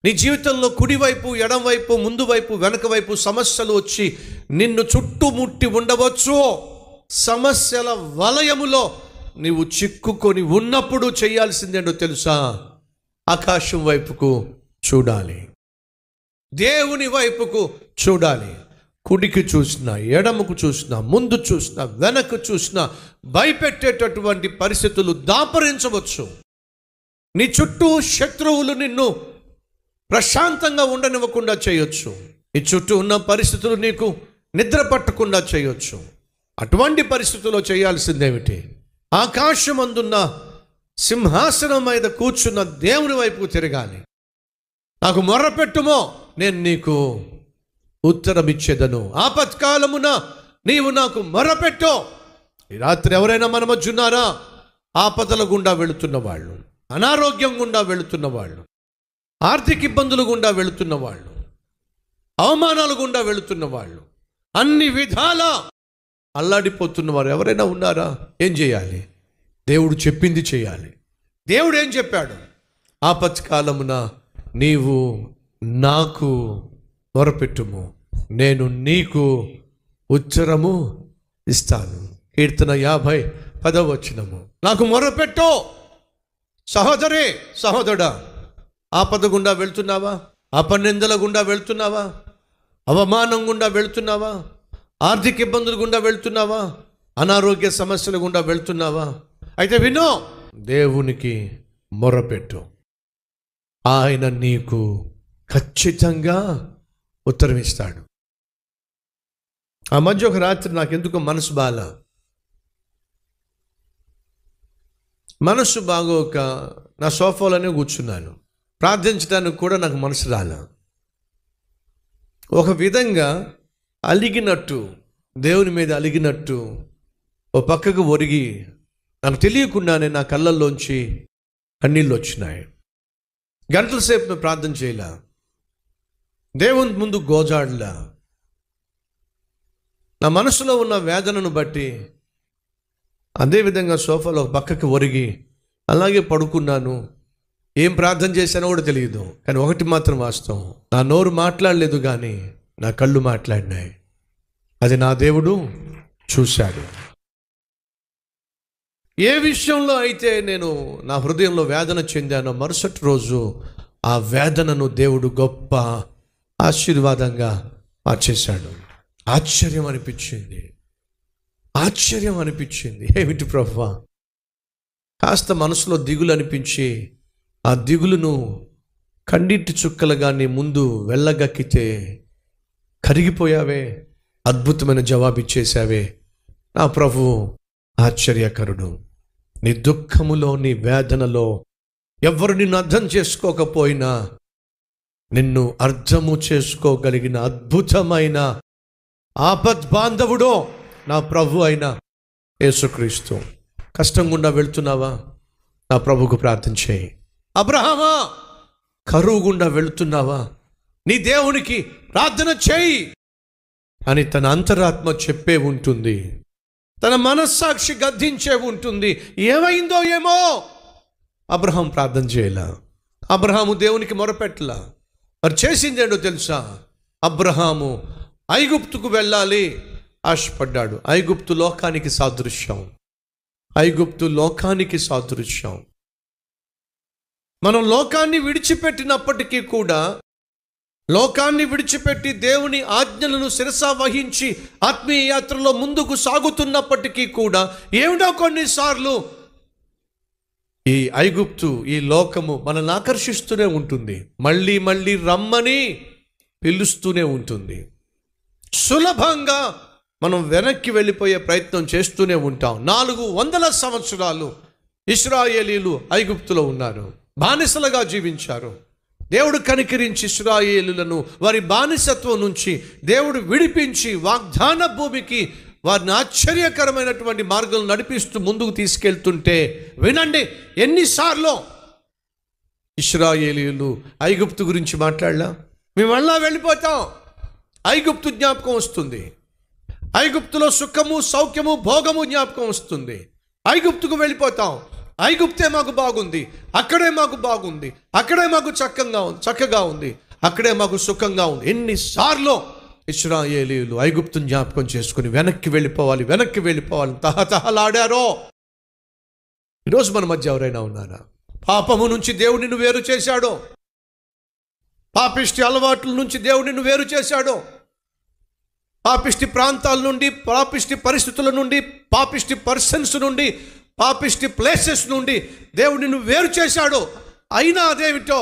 నీ జీవితంలో కుడివైపు, ఎడంవైపు, ముందు వైపు, వెనక వైపు సమస్యలు వచ్చి నిన్ను చుట్టుముట్టి ఉండవచ్చు. సమస్యల వలయములో నీవు చిక్కుకొని ఉన్నప్పుడు చేయాల్సిందేంటో తెలుసా? ఆకాశం వైపుకు చూడాలి, దేవుని వైపుకు చూడాలి. కుడికి చూసినా, ఎడమకు చూసినా, ముందు చూసినా, వెనక్కు చూసినా భయపెట్టేటటువంటి పరిస్థితులు దాపరించవచ్చు. నీ చుట్టూ శత్రువులు నిన్ను ప్రశాంతంగా ఉండనివ్వకుండా చేయొచ్చు. నీ చుట్టూ ఉన్న పరిస్థితులు నీకు నిద్ర పట్టకుండా చేయొచ్చు. అటువంటి పరిస్థితుల్లో చేయాల్సిందేమిటి? ఆకాశమందున్న సింహాసనం మీద కూర్చున్న దేవుని వైపు తిరగాలి. నాకు మొర్రపెట్టుమో, నేను నీకు ఉత్తరం ఇచ్చేదను. ఆపత్కాలమున నీవు నాకు మొర్రపెట్టో. ఈ రాత్రి ఎవరైనా మన మధ్య ఉన్నారా? ఆపదల గుండా వెళుతున్న వాళ్ళు, అనారోగ్యం గుండా వెళుతున్న వాళ్ళు, ఆర్థిక ఇబ్బందులు గుండా వెళుతున్న వాళ్ళు, అవమానాలు గుండా వెళుతున్న వాళ్ళు, అన్ని విధాల అల్లాడిపోతున్న వారు ఎవరైనా ఉన్నారా? ఏం చేయాలి? దేవుడు చెప్పింది చేయాలి. దేవుడు ఏం చెప్పాడు? ఆపత్కాలమున నీవు నాకు మొరపెట్టుము, నేను నీకు ఉత్తరము ఇస్తాను. కీర్తన 50:10 నాకు మొరపెట్టు. సహోదరే, సహోదరుడా, ఆపద గుండా వెళ్తున్నావా? అపనిందల గుండా వెళ్తున్నావా? అవమానం గుండా వెళ్తున్నావా? ఆర్థిక ఇబ్బందుల గుండా వెళ్తున్నావా? అనారోగ్య సమస్యల గుండా వెళ్తున్నావా? అయితే వినో, దేవునికి మొరపెట్టు, ఆయన నీకు ఖచ్చితంగా ఉత్తరం ఇస్తాడు. ఆ మధ్య ఒక రాత్రి నాకెందుకో మనసు బాగోక నా సోఫాలోనే కూర్చున్నాను. ప్రార్థించడానికి కూడా నాకు మనసు రాల. ఒక విధంగా అలిగినట్టు, దేవుని మీద అలిగినట్టు ఓ పక్కకు ఒరిగి నాకు తెలియకుండానే నా కళ్ళల్లోంచి కన్నీళ్ళు వచ్చినాయి. గంటల సేపు ప్రార్థన చేయలా, దేవుని ముందు గోజాడలా. నా మనసులో ఉన్న వేదనను బట్టి అదేవిధంగా సోఫాలో పక్కకి ఒరిగి అలాగే పడుకున్నాను. ఏం ప్రార్థన చేశానో కూడా తెలియదు. కానీ ఒకటి మాత్రం వాస్తవం, నా నోరు మాట్లాడలేదు కానీ నా కళ్ళు మాట్లాడినాయి. అది నా దేవుడు చూశాడు. ఏ విషయంలో అయితే నేను నా హృదయంలో వేదన చెందానో మరుసటి రోజు ఆ వేదనను దేవుడు గొప్ప ఆశీర్వాదంగా మార్చేశాడు. ఆశ్చర్యం అనిపించింది. ఏమిటి ప్రభువా? కాస్త మనసులో దిగులు అనిపించి ఆ దిగులును కన్నీటి చుక్కలుగా నీ ముందు వెళ్ళగక్కితే కరిగిపోయావే, అద్భుతమైన జవాబిచ్చేశావే. నా ప్రభువు ఆశ్చర్యకరుడు. నీ దుఃఖములో, నీ వేదనలో ఎవరు నిన్ను అర్థం చేసుకోకపోయినా నిన్ను అర్థము చేసుకోగలిగిన అద్భుతమైన ఆపద్బాంధవుడో నా ప్రభు అయిన యేసుక్రీస్తు. కష్టం గుండా వెళ్తున్నావా? నా ప్రభుకు ప్రార్థన చేయి. అబ్రహామా, కరువు గుండా వెళుతున్నావా? నీ దేవునికి ప్రార్థన చేయి అని తన అంతరాత్మ చెప్పే ఉంటుంది, తన మనస్సాక్షి గద్దించే ఉంటుంది. ఏమైందో ఏమో. అబ్రహాం ప్రార్థన చేయలా, అబ్రహాము దేవునికి మొరపెట్టలా. మరి చేసిందేంటో తెలుసా? అబ్రహాము ఐగుప్తుకు వెళ్ళాలి ఆశపడ్డాడు. ఐగుప్తు లోకానికి సాదృశ్యం. మనం లోకాన్ని విడిచిపెట్టినప్పటికీ కూడా, లోకాన్ని విడిచిపెట్టి దేవుని ఆజ్ఞలను శిరసా వహించి ఆత్మీయ యాత్రలో ముందుకు సాగుతున్నప్పటికీ కూడా ఏమిటో కొన్నిసార్లు ఈ ఐగుప్తు, ఈ లోకము మనల్ని ఆకర్షిస్తూనే ఉంటుంది. మళ్ళీ మళ్ళీ రమ్మని పిలుస్తూనే ఉంటుంది. సులభంగా మనం వెనక్కి వెళ్ళిపోయే ప్రయత్నం చేస్తూనే ఉంటాం. 400 సంవత్సరాలు ఇశ్రాయేలీలు ఐగుప్తులో ఉన్నారు, బానిసలుగా జీవించారు. దేవుడు కనికరించి ఇశ్రాయేలులను వారి బానిసత్వం నుంచి దేవుడు విడిపించి వాగ్దాన భూమికి వారిని ఆశ్చర్యకరమైనటువంటి మార్గం నడిపిస్తూ ముందుకు తీసుకెళ్తుంటే వినండి, ఎన్నిసార్లు ఇశ్రాయేలీయులు ఐగుప్తు గురించి మాట్లాడలా? మేము మళ్ళా వెళ్ళిపోతాం, ఐగుప్తు జ్ఞాపకం వస్తుంది, ఐగుప్తులో సుఖము, సౌఖ్యము, భోగము జ్ఞాపకం వస్తుంది, ఐగుప్తుకు వెళ్ళిపోతాం. ఐగుప్తే మాకు బాగుంది, అక్కడే మాకు బాగుంది, అక్కడే మాకు చక్కగా ఉంది, అక్కడే మాకు సుఖంగా ఉంది. ఎన్నిసార్లు ఇశ్రాయేలీయులు ఐగుప్తుని జ్ఞాపకం చేసుకుని వెనక్కి వెళ్ళిపోవాలి తహతహలాడారో. ఈరోజు మన మధ్య ఎవరైనా ఉన్నారా? పాపము నుంచి దేవుడు నిన్ను వేరు చేశాడో, పాపిష్టి అలవాట్ల నుంచి దేవుడు నిన్ను వేరు చేశాడో, పాపిష్టి ప్రాంతాల నుండి, పాపిష్టి పరిస్థితుల నుండి, పాపిష్టి పర్సన్స్ నుండి, పాపిష్టి ప్లేసెస్ నుండి దేవుడు నిన్ను వేరు చేశాడు. అయినా అదేమిటో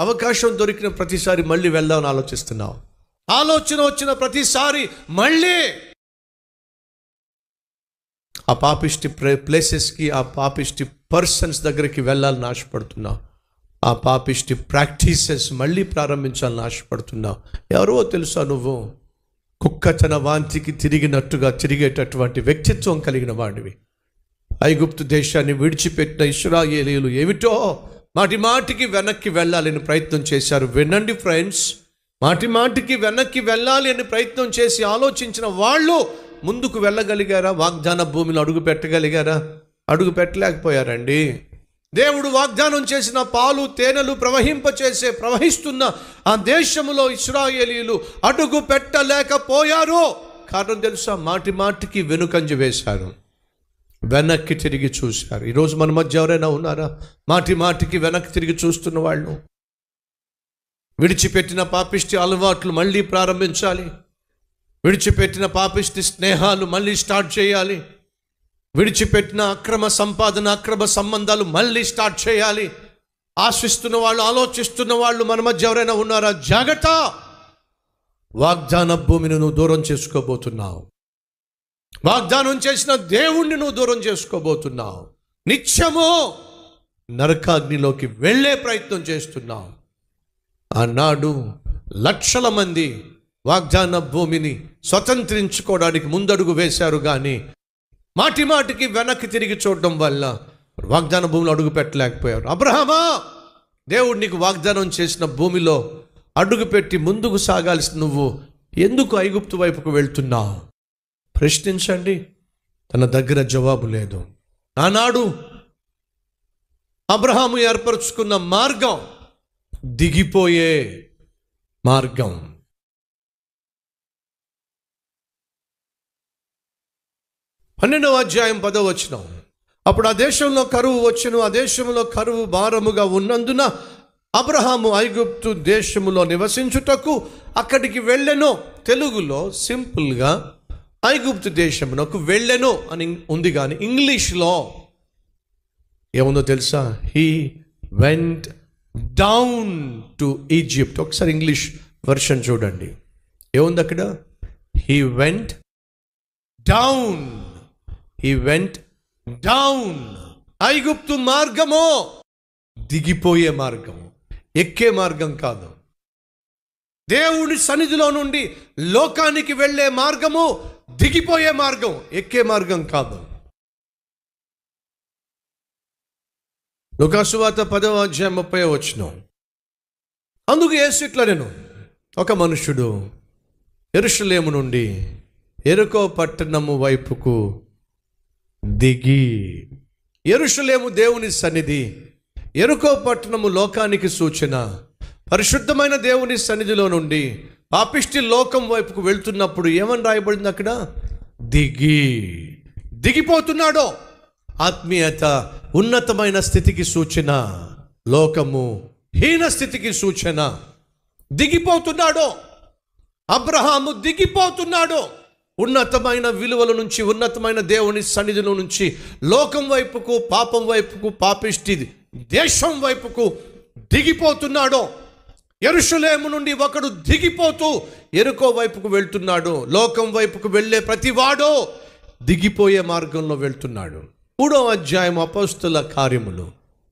అవకాశం దొరికిన ప్రతిసారి మళ్ళీ వెళ్దామని ఆలోచిస్తున్నావు. ఆలోచన వచ్చిన ప్రతిసారి మళ్ళీ ఆ పాపిష్టి ప్లేసెస్కి, ఆ పాపిష్టి పర్సన్స్ దగ్గరికి వెళ్ళాలని ఆశపడుతున్నావు. ఆ పాపిష్టి ప్రాక్టీసెస్ మళ్ళీ ప్రారంభించాలని ఆశపడుతున్నావు. ఎవరో తెలుసా? నువ్వు కుక్క తన వాంతికి తిరిగినట్టుగా తిరిగేటటువంటి వ్యక్తిత్వం కలిగిన వాడివి. ఐగుప్తు దేశాన్ని విడిచిపెట్టిన ఇశ్రాయేలీయులు ఏమిటో మాటికి వెనక్కి వెళ్ళాలని ప్రయత్నం చేశారు. వినండి ఫ్రెండ్స్, మాటికి వెనక్కి వెళ్ళాలి అని ప్రయత్నం చేసి ఆలోచించిన వాళ్ళు ముందుకు వెళ్ళగలిగారా? వాగ్దాన భూమిలో అడుగు పెట్టగలిగారా? అడుగు పెట్టలేకపోయారండి. దేవుడు వాగ్దానం చేసిన పాలు తేనెలు ప్రవహిస్తున్న ఆ దేశంలో ఇశ్రాయేలీయులు అడుగు పెట్టలేకపోయారు. కారణం తెలుసా? మాటికి వెనుకంజ వేశారు, వెనక్కి తిరిగి చూశారు. ఈరోజు మన మధ్య ఎవరైనా ఉన్నారా మాటికి వెనక్కి తిరిగి చూస్తున్న వాళ్ళు? విడిచిపెట్టిన పాపిష్టి అలవాట్లు మళ్ళీ ప్రారంభించాలి, విడిచిపెట్టిన పాపిష్టి స్నేహాలు మళ్ళీ స్టార్ట్ చేయాలి, విడిచిపెట్టిన అక్రమ సంపాదన, అక్రమ సంబంధాలు మళ్ళీ స్టార్ట్ చేయాలి. ఆశిస్తున్న వాళ్ళు, ఆలోచిస్తున్న వాళ్ళు మన మధ్య ఎవరైనా ఉన్నారా? జాగ్రత్త, వాగ్దాన భూమిని నువ్వు దూరం చేసుకోబోతున్నావు. వాగ్దానం చేసిన దేవుణ్ణి నువ్వు దూరం చేసుకోబోతున్నావు. నిత్యము నరకాగ్నిలోకి వెళ్ళే ప్రయత్నం చేస్తున్నావు. ఆనాడు లక్షల మంది వాగ్దాన భూమిని స్వతంత్రించుకోవడానికి ముందడుగు వేశారు, కానీ మాటికి వెనక్కి తిరిగి చూడడం వల్ల వాగ్దాన భూమిలో అడుగు పెట్టలేకపోయారు. అబ్రహామా, దేవుడు నీకు వాగ్దానం చేసిన భూమిలో అడుగుపెట్టి ముందుకు సాగాల్సిన నువ్వు ఎందుకు ఐగుప్తు వైపుకు వెళ్తున్నావు? ప్రశ్నించండి. తన దగ్గర జవాబు లేదు. ఆనాడు అబ్రహాము ఏర్పరచుకున్న మార్గం దిగిపోయే మార్గం. పన్నెండవ అధ్యాయం 10వ వచనం. అప్పుడు ఆ దేశంలో కరువు వచ్చెను, ఆ దేశంలో కరువు భారముగా ఉన్నందున అబ్రహాము ఐగుప్తు దేశములో నివసించుటకు అక్కడికి వెళ్ళెను. తెలుగులో సింపుల్గా ఐగుప్తు దేశమునకు వెళ్ళెను అని ఉంది, కానీ ఇంగ్లీష్లో ఏముందో తెలుసా? He went down to Egypt. ఒకసారి ఇంగ్లీష్ వర్షన్ చూడండి, ఏముంది అక్కడ? He went down, he went down. ఐగుప్తు మార్గము దిగిపోయే మార్గము, ఎక్కే మార్గం కాదు. దేవుని సన్నిధిలో నుండి లోకానికి వెళ్ళే మార్గము దిగిపోయే మార్గం, ఎక్కే మార్గం కాదు. లూకా సువార్త 10వ అధ్యాయం 30వ వచనం. అందుకు యేసు ఇట్లా నేను, ఒక మనుషుడు యెరూషలేము నుండి యెరికో పట్టణము వైపుకు దిగి. యెరూషలేము దేవుని సన్నిధి, యెరికో పట్టణము లోకానికి సూచన. పరిశుద్ధమైన దేవుని సన్నిధిలో నుండి పాపిష్టి లోకం వైపుకు వెళ్తున్నప్పుడు ఏమని రాయబడింది అక్కడ? దిగిపోతున్నాడో. ఆత్మీయత ఉన్నతమైన స్థితికి సూచన, లోకము హీన స్థితికి సూచన. దిగిపోతున్నాడో అబ్రహాము, దిగిపోతున్నాడో. ఉన్నతమైన విలువల నుంచి, ఉన్నతమైన దేవుని సన్నిధిలో నుంచి లోకం వైపుకు, పాపం వైపుకు, పాపిష్టి దేశం వైపుకు దిగిపోతున్నాడో. యెరూషలేము నుండి ఒకడు దిగిపోతూ యెరికో వైపుకు వెళ్తున్నాడు. లోకం వైపుకు వెళ్ళే ప్రతివాడో దిగిపోయే మార్గంలో వెళ్తున్నాడు. 3వ అధ్యాయం అపోస్తుల కార్యములు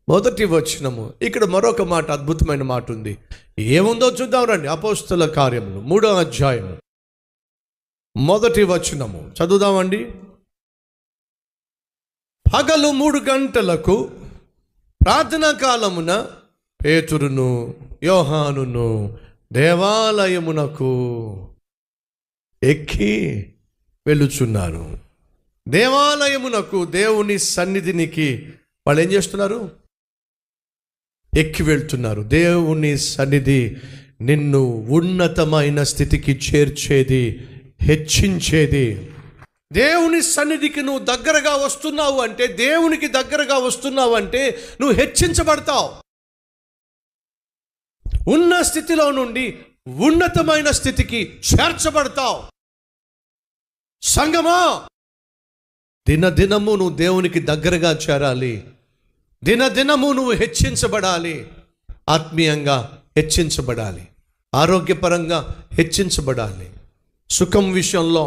1వ వచనము. ఇక్కడ మరొక మాట, అద్భుతమైన మాట ఉంది. ఏముందో చూద్దాం రండి. అపోస్తుల కార్యములు 3వ అధ్యాయము 1వ వచనము చదువుదామండి. పగలు 3 గంటలకు ప్రార్థనా కాలమున పేతురును యోహానును దేవాలయమునకు ఎక్కి వెళ్ళుచున్నారు. దేవాలయమునకు, దేవుని సన్నిధినికి వాళ్ళు ఏం చేస్తున్నారు? ఎక్కి వెళ్తున్నారు. దేవుని సన్నిధి నిన్ను ఉన్నతమైన స్థితికి చేర్చేది, హెచ్చించేది. దేవుని సన్నిధికి నువ్వు దగ్గరగా వస్తున్నావు అంటే, దేవునికి దగ్గరగా వస్తున్నావు అంటే నువ్వు హెచ్చించబడతావు. ఉన్న స్థితిలో నుండి ఉన్నతమైన స్థితికి చేర్చబడతావు. సంగమా, దినదినము నువ్వు దేవునికి దగ్గరగా చేరాలి. దినదినము నువ్వు హెచ్చించబడాలి. ఆత్మీయంగా హెచ్చించబడాలి, ఆరోగ్యపరంగా హెచ్చించబడాలి, సుఖం విషయంలో,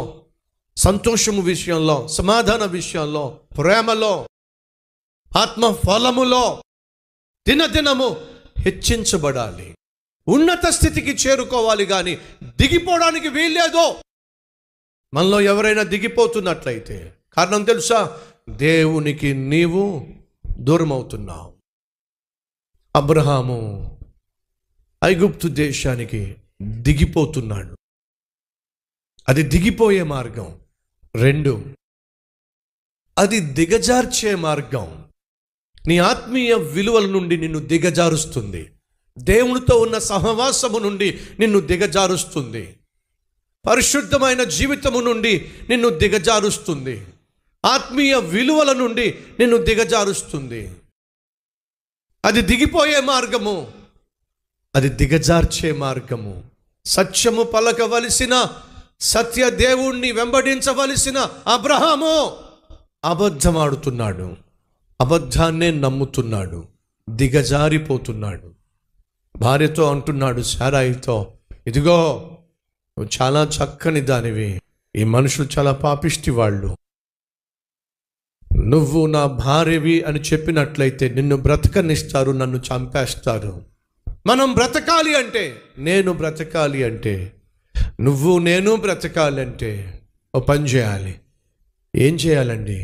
సంతోషము విషయంలో, సమాధాన విషయంలో, ప్రేమలో, ఆత్మ ఫలములో దినదినము హెచ్చించబడాలి. ఉన్నత స్థితికి చేరుకోవాలి, కానీ దిగిపోవడానికి వీల్లేదు. మనలో ఎవరైనా దిగిపోతున్నట్లయితే కారణం తెలుసా? దేవునికి నీవు దూరం అవుతున్నావు. అబ్రహాము ఐగుప్తు దేశానికి దిగిపోతున్నాడు. అది దిగిపోయే మార్గం. 2, అది దిగజార్చే మార్గం. నీ ఆత్మీయ విలువల నుండి నిన్ను దిగజారుస్తుంది. దేవునితో ఉన్న సహవాసము నుండి నిన్ను దిగజారుస్తుంది. పరిశుద్ధమైన జీవితము నుండి నిన్ను దిగజారుస్తుంది. ఆత్మీయ విలువల నుండి నిన్ను దిగజారుస్తుంది. అది దిగిపోయే మార్గము, అది దిగజార్చే మార్గము. సత్యము పలకవలసిన, సత్య దేవుణ్ణి వెంబడించవలసిన అబ్రహాము అబద్ధమాడుతున్నాడు, అబద్ధాన్నే నమ్ముతున్నాడు, దిగజారిపోతున్నాడు. భార్యతో అంటున్నాడు, శారాయితో, ఇదిగో నువ్వు చాలా చక్కని దానివి, ఈ మనుషులు చాలా పాపిష్టి వాళ్ళు, నువ్వు నా భార్యవి అని చెప్పినట్లయితే నిన్ను బ్రతకనిస్తారు, నన్ను చంపేస్తారు. మనం బ్రతకాలి అంటే, నేను బ్రతకాలి అంటే, నువ్వు నేను బ్రతకాలి అంటే ఓ పని చేయాలి. ఏం చేయాలండి?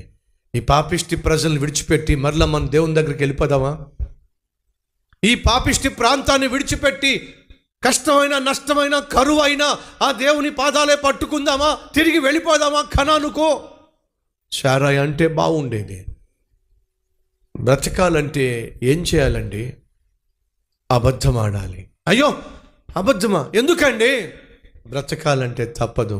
ఈ పాపిష్టి ప్రజలను విడిచిపెట్టి మరలా మనం దేవుని దగ్గరికి వెళ్ళిపోదామా? ఈ పాపిష్టి ప్రాంతాన్ని విడిచిపెట్టి కష్టమైన, నష్టమైన, కరువైన ఆ దేవుని పాదాలే పట్టుకుందామా? తిరిగి వెళ్ళిపోదామా కనానుకో? శారాయి అంటే బాగుండేది. బ్రతకాలంటే ఏం చేయాలండి? అబద్ధం ఆడాలి. అయ్యో, అబద్ధమా? ఎందుకండి? బ్రతకాలంటే తప్పదు.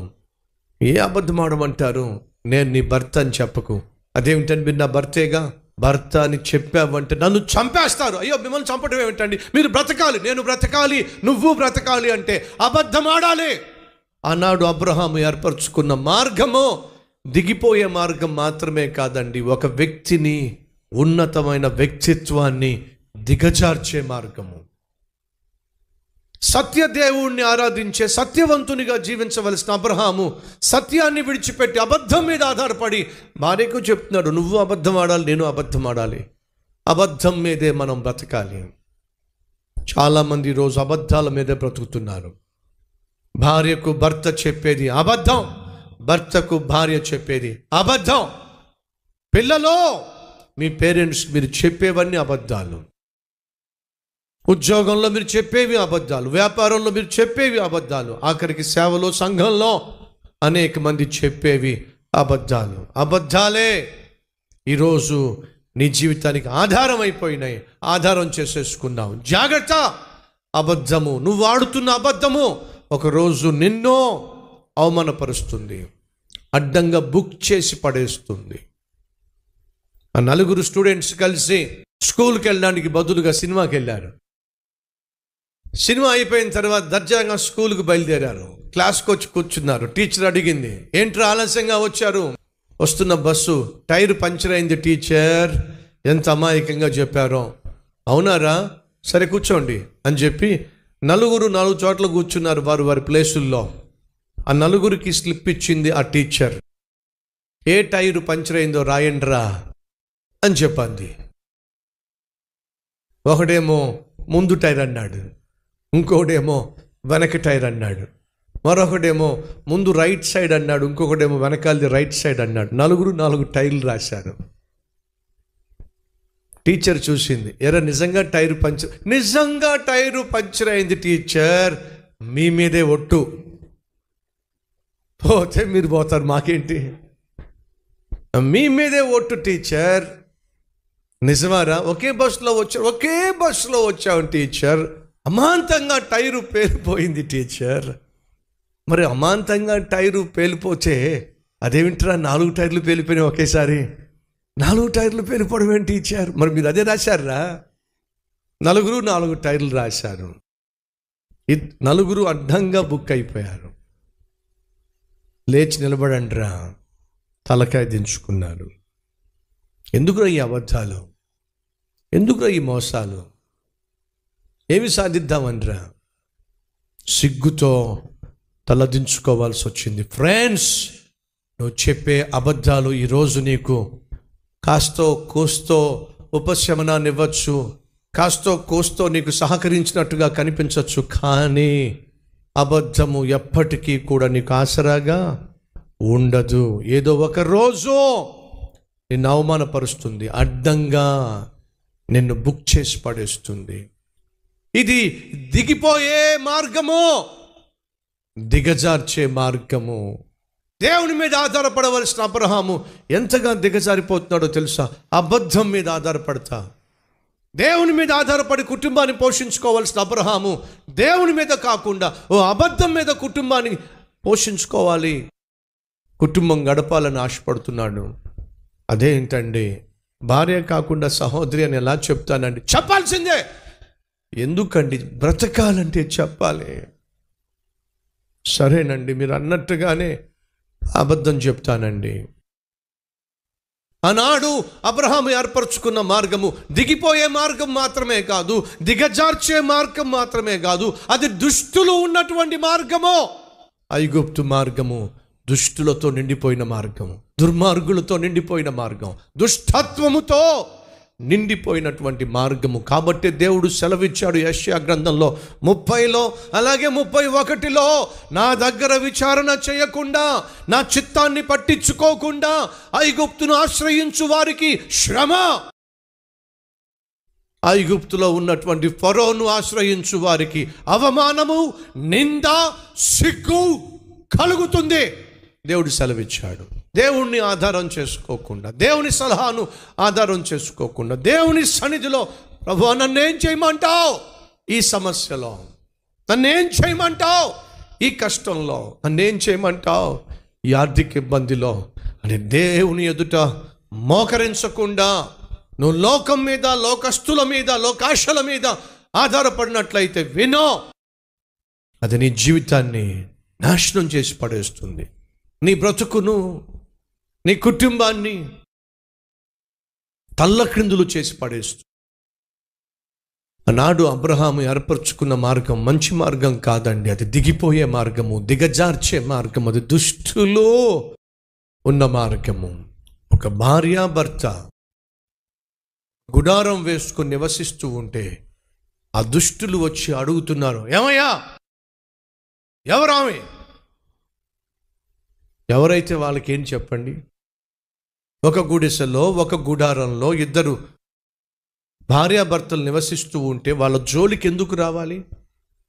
ఏ అబద్ధం ఆడమంటారు? నేను నీ భర్త అని చెప్పకు. అదేమిటండి, మీరు నా భర్తేగా, భర్త అని చెప్పావంటే నన్ను చంపేస్తారు. అయ్యో, మిమ్మల్ని చంపడం ఏమిటండి? మీరు బ్రతకాలి, నేను బ్రతకాలి, నువ్వు బ్రతకాలి అంటే అబద్ధం ఆడాలి. ఆనాడు అబ్రహాము ఏర్పరచుకున్న మార్గము దిగిపోయే మార్గం మాత్రమే కాదండి, ఒక వ్యక్తిని, ఉన్నతమైన వ్యక్తిత్వాన్ని దిగజార్చే మార్గము. సత్యదేవుణ్ణి ఆరాధించే సత్యవంతునిగా జీవించవలసిన అబ్రహాము సత్యాన్ని విడిచిపెట్టి అబద్ధం మీద ఆధారపడి భార్యకు చెప్తున్నాడు, నువ్వు అబద్ధం ఆడాలి, నేను అబద్ధం ఆడాలి, అబద్ధం మీదే మనం బ్రతకాలి. చాలామంది ఈరోజు అబద్ధాల మీదే బ్రతుకుతున్నారు. భార్యకు భర్త చెప్పేది అబద్ధం, భర్తకు భార్య చెప్పేది అబద్ధం. పిల్లలో మీ పేరెంట్స్ మీరు చెప్పేవన్నీ అబద్ధాలు. ఉద్యోగంలో మీరు చెప్పేవి అబద్ధాలు, వ్యాపారంలో మీరు చెప్పేవి అబద్ధాలు, ఆఖరికి సేవలో, సంఘంలో అనేక మంది చెప్పేవి అబద్ధాలు. అబద్ధాలే ఈరోజు నీ జీవితానికి ఆధారం అయిపోయినాయి. ఆధారం చేసేసుకున్నావు. జాగ్రత్త. అబద్ధము, నువ్వు ఆడుతున్న అబద్ధము ఒకరోజు నిన్నో అవమానపరుస్తుంది, అడ్డంగా బుక్ చేసి పడేస్తుంది. ఆ 4 స్టూడెంట్స్ కలిసి స్కూల్కి వెళ్ళడానికి బదులుగా సినిమాకి వెళ్ళారు. సినిమా అయిపోయిన తర్వాత దర్జాగా స్కూల్కి బయలుదేరారు. క్లాస్కి వచ్చి కూర్చున్నారు. టీచర్ అడిగింది, ఏంట్రా ఆలస్యంగా వచ్చారు? వస్తున్న బస్సు టైర్ పంచర్ అయింది టీచర్. ఎంత అమాయకంగా చెప్పారో. అవునారా, సరే కూర్చోండి అని చెప్పి 4 చోట్ల కూర్చున్నారు వారు వారి ప్లేసుల్లో. ఆ 4కి స్లిప్ ఇచ్చింది ఆ టీచర్. ఏ టైరు పంచర్ అయిందో రాయండ్రా అని చెప్పింది. ఒకడేమో ముందు టైర్ అన్నాడు, ఇంకొకడేమో వెనక టైర్ అన్నాడు, మరొకడేమో ముందు రైట్ సైడ్ అన్నాడు, ఇంకొకడేమో వెనకాలది రైట్ సైడ్ అన్నాడు. 4 టైర్లు రాశారు. టీచర్ చూసింది, ఎరా నిజంగా టైరు పంచర్ అయింది టీచర్, మీ మీదే ఒట్టు, పోతే మీరు పోతారు, మాకేంటి, మీ మీదే ఒట్టు టీచర్. నిజమారా? ఒకే బస్సులో వచ్చావు టీచర్, అమాంతంగా టైరు పేలిపోయింది టీచర్. మరి అమాంతంగా టైరు పేలిపోతే అదేమిట్రా 4 టైర్లు పేలిపోయినాయి ఒకేసారి? 4 టైర్లు పేలిపోవడం ఏంటి టీచర్? మరి మీరు అదే రాశారా? నలుగురు 4 టైర్లు రాశారు. నలుగురు అడ్డంగా బుక్ అయిపోయారు. లేచి నిలబడండిరా, తలకాయ దించుకున్నారు. ఎందుకురా ఈ అబద్ధాలు? ఎందుకురా ఈ మోసాలు? ఏమి సాధిద్దామనిరా? సిగ్గుతో తలదించుకోవాల్సి వచ్చింది. ఫ్రెండ్స్, నువ్వు చెప్పే అబద్ధాలు ఈరోజు నీకు కాస్తో కోస్తో ఉపశమనాన్ని ఇవ్వచ్చు, కాస్తో కోస్తో నీకు సహకరించినట్టుగా కనిపించవచ్చు. కానీ అబద్ధము ఎప్పటికీ కూడా నీకు ఆసరాగా ఉండదు. ఏదో ఒక రోజు నిన్ను అవమానపరుస్తుంది, అడ్డంగా నిన్ను బుక్ చేసి పడేస్తుంది. ఇది దిగిపోయే మార్గము, దిగజార్చే మార్గము. దేవుని మీద ఆధారపడవలసిన అబ్రహాము ఎంతగా దిగజారిపోతున్నాడో తెలుసా? అబద్ధం మీద ఆధారపడతా. దేవుని మీద ఆధారపడి కుటుంబాన్ని పోషించుకోవాల్సిన అబ్రహాము దేవుని మీద కాకుండా అబద్ధం మీద కుటుంబాన్ని పోషించుకోవాలి, కుటుంబం గడపాలని ఆశపడుతున్నాడు. అదేంటండి, భార్య కాకుండా సహోదరి అని ఎలా చెప్తానండి? చెప్పాల్సిందే. ఎందుకండి? బ్రతకాలంటే చెప్పాలి. సరేనండి, మీరు అన్నట్టుగానే అబద్ధం చెప్తానండి. ఆనాడు అబ్రహాము ఏర్పరచుకున్న మార్గము దిగిపోయే మార్గం మాత్రమే కాదు, దిగజార్చే మార్గం మాత్రమే కాదు, అది దుష్టులు ఉన్నటువంటి మార్గము. ఐగుప్తు మార్గము దుష్టులతో నిండిపోయిన మార్గము, దుర్మార్గులతో నిండిపోయిన మార్గం, దుష్టత్వముతో నిండిపోయినటువంటి మార్గము. కాబట్టి దేవుడు సెలవిచ్చాడు యెషయా గ్రంథంలో 30లో అలాగే 31లో, నా దగ్గర విచారణ చేయకుండా, నా చిత్తాన్ని పట్టించుకోకుండా ఐగుప్తును ఆశ్రయించు వారికి శ్రమ. ఐగుప్తులో ఉన్నటువంటి ఫరోను ఆశ్రయించు వారికి అవమానము, నింద, సిగ్గు కలుగుతుంది. దేవుడు సెలవిచ్చాడు. దేవుణ్ణి ఆధారం చేసుకోకుండా, దేవుని సలహాను ఆధారం చేసుకోకుండా, దేవుని సన్నిధిలో ప్రభువా నన్నేం చేయమంటావు ఈ సమస్యలో, నన్నేం చేయమంటావు ఈ కష్టంలో, నన్నేం చేయమంటావు ఈ ఆర్థిక ఇబ్బందిలో అని దేవుని ఎదుట మోకరించకుండా నువ్వు లోకం మీద, లోకస్తుల మీద, లోకాశల మీద ఆధారపడినట్లయితే వినో, అది నీ జీవితాన్ని నాశనం చేసి పడేస్తుంది. నీ బ్రతుకును, నీ కుటుంబాన్ని తల్లక్రిందులు చేసి పడేస్తుంది. ఆనాడు అబ్రహాము ఏర్పరచుకున్న మార్గం మంచి మార్గం కాదండి, అది దిగిపోయే మార్గము, దిగజార్చే మార్గం, అది దుష్టులు ఉన్న మార్గము. ఒక భార్యాభర్త గుడారం వేసుకుని నివసిస్తూ ఉంటే ఆ దుష్టులు వచ్చి అడుగుతున్నారు, ఏమయ్యా, ఎవరామె? ఎవరైతే వాళ్ళకేం చెప్పండి? ఒక గుడిసెలో, ఒక గుడారంలో ఇద్దరు భార్యాభర్తలు నివసిస్తూ ఉంటే వాళ్ళ జోలికి ఎందుకు రావాలి?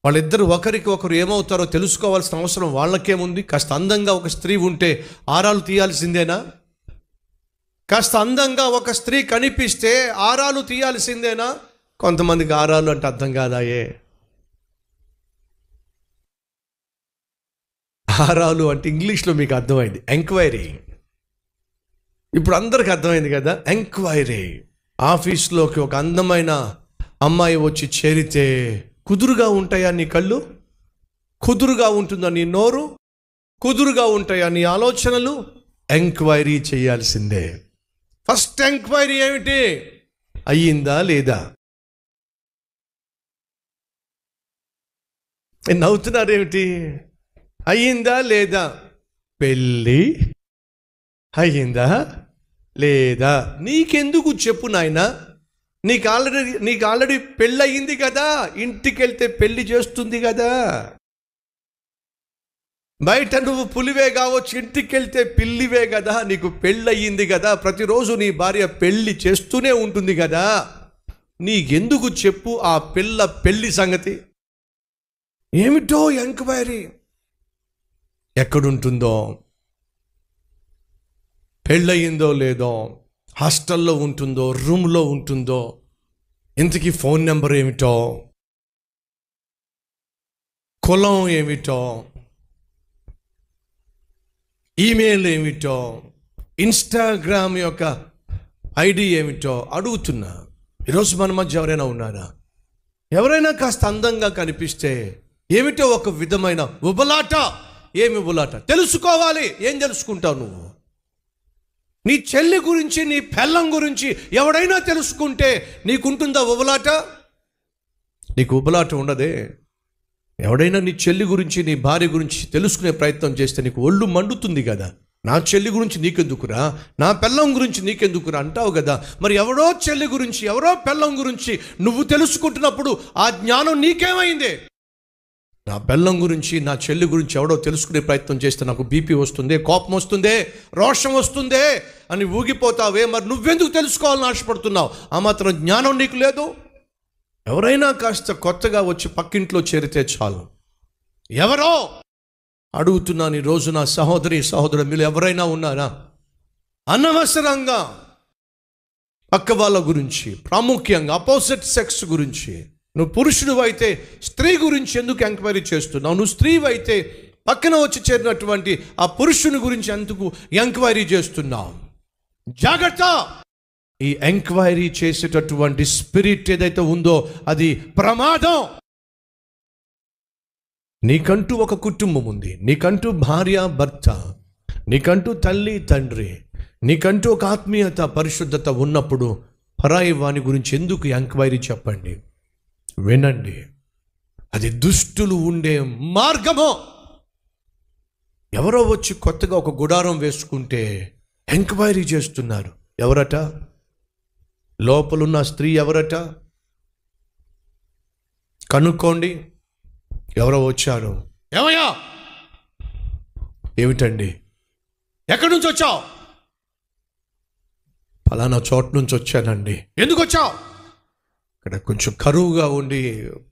వాళ్ళిద్దరు ఒకరికి ఒకరు ఏమవుతారో తెలుసుకోవాల్సిన అవసరం వాళ్ళకేముంది? కాస్త అందంగా ఒక స్త్రీ ఉంటే ఆరాలు తీయాల్సిందేనా? కాస్త అందంగా ఒక స్త్రీ కనిపిస్తే ఆరాలు తీయాల్సిందేనా? కొంతమందికి ఆరాలు అంటే అర్థం కాదాయే. ఆరాలు అంటే ఇంగ్లీష్లో మీకు అర్థమైంది, ఎంక్వైరీ. ఇప్పుడు అందరికి అర్థమైంది కదా, ఎంక్వైరీ. ఆఫీస్లోకి ఒక అందమైన అమ్మాయి వచ్చి చేరితే కుదురుగా ఉంటాయా నీ కళ్ళు? కుదురుగా ఉంటుందా నీ నోరు? కుదురుగా ఉంటాయా నీ ఆలోచనలు? ఎంక్వైరీ చేయాల్సిందే. ఫస్ట్ ఎంక్వైరీ ఏమిటి? అయ్యిందా లేదా? నవ్వుతున్నారేమిటి? అయ్యిందా లేదా? పెళ్ళి అయ్యిందా లేదా? నీకెందుకు చెప్పు నాయనా, నీకు ఆల్రెడీ పెళ్ళి అయ్యింది కదా, ఇంటికి వెళ్తే పెళ్లి చేస్తుంది కదా. బయట నువ్వు పులివే కావచ్చు, ఇంటికి వెళ్తే పిల్లివే కదా, నీకు పెళ్ళి అయ్యింది కదా, ప్రతిరోజు నీ భార్య పెళ్లి చేస్తూనే ఉంటుంది కదా. నీకెందుకు చెప్పు ఆ పెళ్లి సంగతి? ఏమిటో ఎంక్వైరీ ఎక్కడుంటుందో, పెళ్ళయిందో లేదో, హాస్టల్లో ఉంటుందో, రూమ్లో ఉంటుందో, ఇంతకీ ఫోన్ నెంబర్ ఏమిటో, కులం ఏమిటో, ఈమెయిల్ ఏమిటో, ఇన్స్టాగ్రామ్ యొక్క ఐడి ఏమిటో అడుగుతున్నా. ఈరోజు మన మధ్య ఎవరైనా ఉన్నారా? ఎవరైనా కాస్త అందంగా కనిపిస్తే ఏమిటో ఒక విధమైన ఉబలాట. ఏమి ఉబలాట? తెలుసుకోవాలి. ఏం తెలుసుకుంటావు నువ్వు? నీ చెల్లి గురించి, నీ పెళ్ళం గురించి ఎవడైనా తెలుసుకుంటే నీకుంటుందా ఉబలాట? నీకు ఉబలాట ఉండదే. ఎవడైనా నీ చెల్లి గురించి, నీ భార్య గురించి తెలుసుకునే ప్రయత్నం చేస్తే నీకు ఒళ్ళు మండుతుంది కదా. నా చెల్లి గురించి నీకెందుకురా, నా పెళ్ళం గురించి నీకెందుకురా అంటావు కదా. మరి ఎవరో చెల్లి గురించి, ఎవరో పెళ్ళం గురించి నువ్వు తెలుసుకుంటున్నప్పుడు ఆ జ్ఞానం నీకేమైంది? నా పెళ్ళం గురించి, నా చెల్లి గురించి ఎవడో తెలుసుకునే ప్రయత్నం చేస్తే నాకు బీపీ వస్తుందే, కోపం వస్తుందే, రోషం వస్తుందే అని ఊగిపోతావే. మరి నువ్వెందుకు తెలుసుకోవాలని ఆశపడుతున్నావు? ఆ మాత్రం జ్ఞానం నీకు లేదు. ఎవరైనా కాస్త కొత్తగా వచ్చి పక్కింట్లో చేరితే చాలు, ఎవరో అడుగుతున్నాను. ఈరోజు నా సహోదరి సహోదరు మీరు ఎవరైనా ఉన్నారా? అనవసరంగా పక్క వాళ్ళ గురించి, ప్రాముఖ్యంగా అపోజిట్ సెక్స్ గురించి, నువ్వు పురుషుడు అయితే స్త్రీ గురించి ఎందుకు ఎంక్వైరీ చేస్తున్నావు? నువ్వు స్త్రీ అయితే పక్కన వచ్చి చేరినటువంటి ఆ పురుషుని గురించి ఎందుకు ఎంక్వైరీ చేస్తున్నావు? జాగ్రత్త. ఈ ఎంక్వైరీ చేసేటటువంటి స్పిరిట్ ఏదైతే ఉందో అది ప్రమాదం. నీకంటూ ఒక కుటుంబం ఉంది, నీకంటూ భార్య భర్త, నీకంటూ తల్లి తండ్రి, నీకంటూ ఒక ఆత్మీయత పరిశుద్ధత ఉన్నప్పుడు పరాయి వాని గురించి ఎందుకు ఎంక్వైరీ? చెప్పండి, వినండి. అది దుష్టులు ఉండే మార్గము. ఎవరో వచ్చి కొత్తగా ఒక గుడారం వేసుకుంటే ఎంక్వైరీ చేస్తున్నారు. ఎవరట? లోపలున్న స్త్రీ ఎవరట? కనుక్కోండి. ఎవరో వచ్చారు. ఏమయ్యా? ఏమిటండి? ఎక్కడి నుంచి వచ్చావు? ఫలానా చోట నుంచి వచ్చానండి. ఎందుకు వచ్చావు? ఇక్కడ కొంచెం కరువుగా ఉండి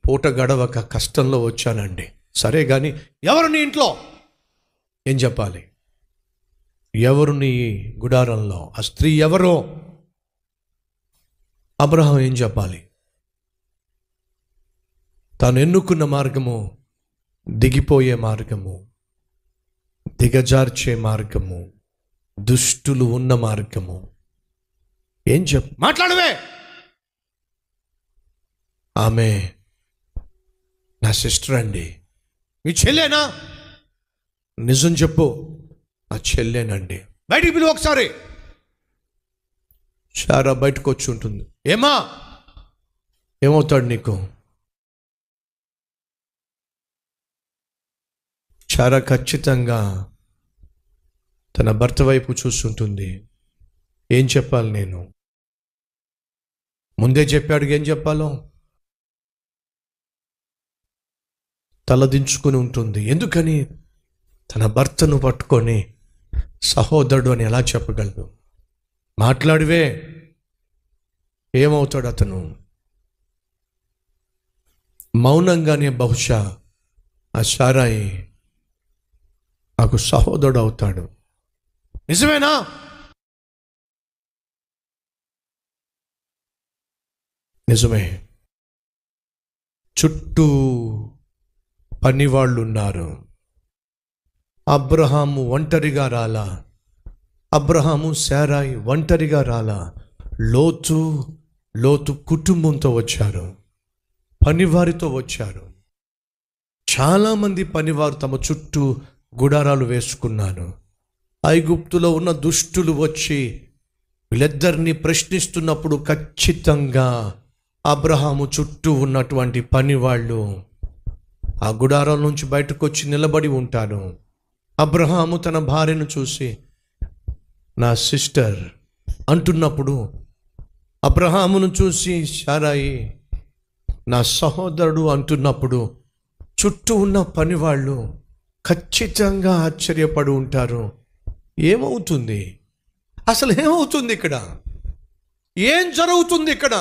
పూట గడవక కష్టంలో వచ్చానండి. సరే కానీ ఎవరు నీ ఇంట్లో? ఏం చెప్పాలి? ఎవరు నీ గుడారంలో? ఆ స్త్రీ ఎవరో? అబ్రహాం ఏం చెప్పాలి? తాను ఎన్నుకున్న మార్గము దిగిపోయే మార్గము, దిగజార్చే మార్గము, దుష్టులు ఉన్న మార్గము. ఏం మాట్లాడవే? ఆమె నా సిస్టర్ అండి. మీ చెల్లేనా? నిజం చెప్పు. నా చెల్లేనండి. బయటికి పిలువు ఒకసారి. శారా బయటకు వచ్చి ఉంటుంది. ఏమా? ఏమవుతాడు నీకు? శారా ఖచ్చితంగా తన భర్త వైపు చూస్తుంటుంది. ఏం చెప్పాలి నేను? ముందే చెప్పాడు ఏం చెప్పాలో. తలదించుకుని ఉంటుంది. ఎందుకని? తన భర్తను పట్టుకొని సహోదరుడు అని ఎలా చెప్పగలదు? మాట్లాడివే. ఏమవుతాడు అతను? మౌనంగానే బహుశా ఆ శారాయి నాకు సహోదరుడు అవుతాడు. నిజమేనా? నిజమే. చుట్టూ పనివాళ్ళు ఉన్నారు. అబ్రహాము ఒంటరిగా రాలా. అబ్రహాము శారాయి ఒంటరిగా రాలా. లోతు కుటుంబంతో వచ్చారు, పనివారితో వచ్చారు. చాలామంది పనివారు తమ చుట్టూ గుడారాలు వేసుకున్నారు. ఐగుప్తులో ఉన్న దుష్టులు వచ్చి వీళ్ళిద్దరిని ప్రశ్నిస్తున్నప్పుడు ఖచ్చితంగా అబ్రహాము చుట్టూ ఉన్నటువంటి పనివాళ్ళు ఆ గుడారం నుంచి బయటకు వచ్చి నిలబడి ఉంటారు. అబ్రహాము తన భార్యను చూసి నా సిస్టర్ అంటున్నప్పుడు, అబ్రహామును చూసి శారాయి నా సహోదరుడు అంటున్నప్పుడు చుట్టూ ఉన్న పనివాళ్ళు ఖచ్చితంగా ఆశ్చర్యపడి ఉంటారు. ఏమవుతుంది అసలు? ఏమవుతుంది ఇక్కడ? ఏం జరుగుతుంది ఇక్కడ?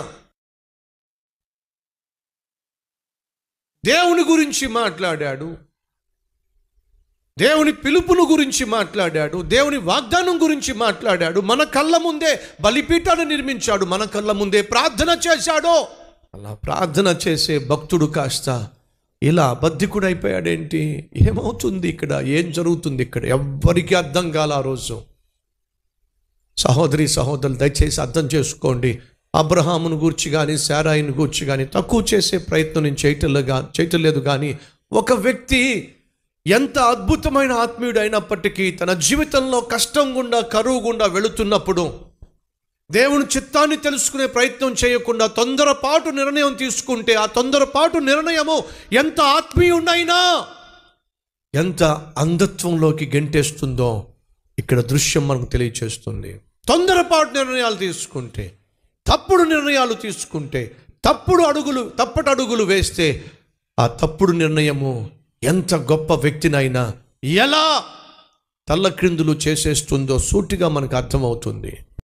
దేవుని గురించి మాట్లాడాడు, దేవుని పిలుపును గురించి మాట్లాడాడు, దేవుని వాగ్దానం గురించి మాట్లాడాడు, మన కళ్ళ ముందే బలిపీఠాన్ని నిర్మించాడు, మన కళ్ళ ముందే ప్రార్థన చేశాడు. అలా ప్రార్థన చేసే భక్తుడు కాస్త ఇలా బద్ధికుడైపోయాడేంటి? ఏమవుతుంది ఇక్కడ? ఏం జరుగుతుంది ఇక్కడ? ఎవ్వరికీ అర్థం కాల ఆ రోజు. సహోదరి సహోదరులు దయచేసి అర్థం చేసుకోండి. అబ్రహామును గూర్చి కానీ శారాయిని గూర్చి కానీ తక్కువ చేసే ప్రయత్నం నేను చేయటం లేదు. కానీ ఒక వ్యక్తి ఎంత అద్భుతమైన ఆత్మీయుడు అయినప్పటికీ తన జీవితంలో కష్టం గుండా కరువు గుండా వెళుతున్నప్పుడు దేవుని చిత్తాన్ని తెలుసుకునే ప్రయత్నం చేయకుండా తొందరపాటు నిర్ణయం తీసుకుంటే ఆ తొందరపాటు నిర్ణయము ఎంత ఆత్మీయుడైనా ఎంత అంధత్వంలోకి గెంటేస్తుందో ఇక్కడ దృశ్యం మనకు తెలియచేస్తుంది. తొందరపాటు నిర్ణయాలు తీసుకుంటే, తప్పుడు నిర్ణయాలు తీసుకుంటే, తప్పటి అడుగులు వేస్తే ఆ తప్పుడు నిర్ణయము ఎంత గొప్ప వ్యక్తినైనా ఎలా తల్లక్రిందులు చేసేస్తుందో సూటిగా మనకు అర్థమవుతుంది.